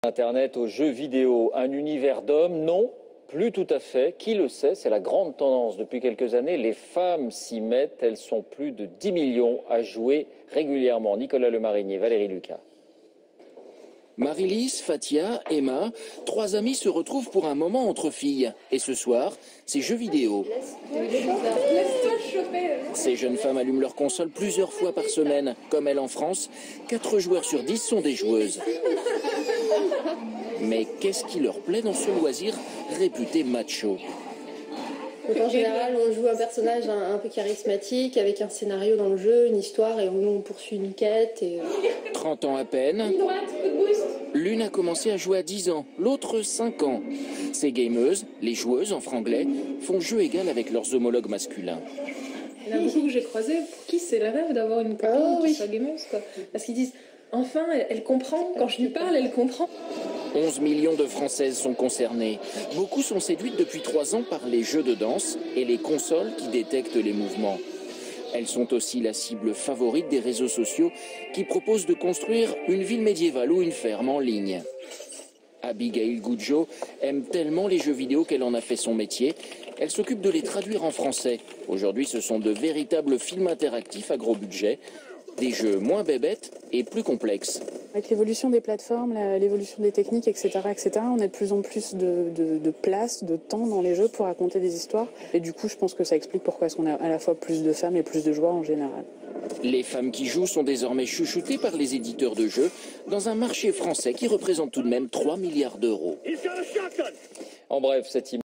Internet aux jeux vidéo, un univers d'hommes? Non, plus tout à fait. Qui le sait, c'est la grande tendance depuis quelques années. Les femmes s'y mettent, elles sont plus de 10 millions à jouer régulièrement. Nicolas Lemarinier, Valérie Lucas. Marie-Lise, Fatia, Emma, trois amies se retrouvent pour un moment entre filles. Et ce soir, c'est jeux vidéo. Ces jeunes femmes allument leur console plusieurs fois par semaine. Comme elles en France, 4 joueurs sur 10 sont des joueuses. Mais qu'est-ce qui leur plaît dans ce loisir réputé macho? Donc en général, on joue un personnage un peu charismatique, avec un scénario dans le jeu, une histoire, et on poursuit une quête. 30 ans à peine. L'une a commencé à jouer à 10 ans, l'autre 5 ans. Ces gameuses, les joueuses en franglais, font jeu égal avec leurs homologues masculins. Il y en a beaucoup que j'ai croisés pour qui c'est le rêve d'avoir une copine qui soit gameuse, quoi. Parce qu'ils disent, enfin, elle comprend, quand je lui parle, elle comprend. 11 millions de Françaises sont concernées. Beaucoup sont séduites depuis 3 ans par les jeux de danse et les consoles qui détectent les mouvements. Elles sont aussi la cible favorite des réseaux sociaux qui proposent de construire une ville médiévale ou une ferme en ligne. Abigail Gudjo aime tellement les jeux vidéo qu'elle en a fait son métier. Elle s'occupe de les traduire en français. Aujourd'hui, ce sont de véritables films interactifs à gros budget. Des jeux moins bébêtes et plus complexes. Avec l'évolution des plateformes, l'évolution des techniques, etc., on a de plus en plus de place, de temps dans les jeux pour raconter des histoires. Et du coup, je pense que ça explique pourquoi est-ce qu'on a à la fois plus de femmes et plus de joueurs en général. Les femmes qui jouent sont désormais chouchoutées par les éditeurs de jeux dans un marché français qui représente tout de même 3 milliards d'euros. En bref, cette image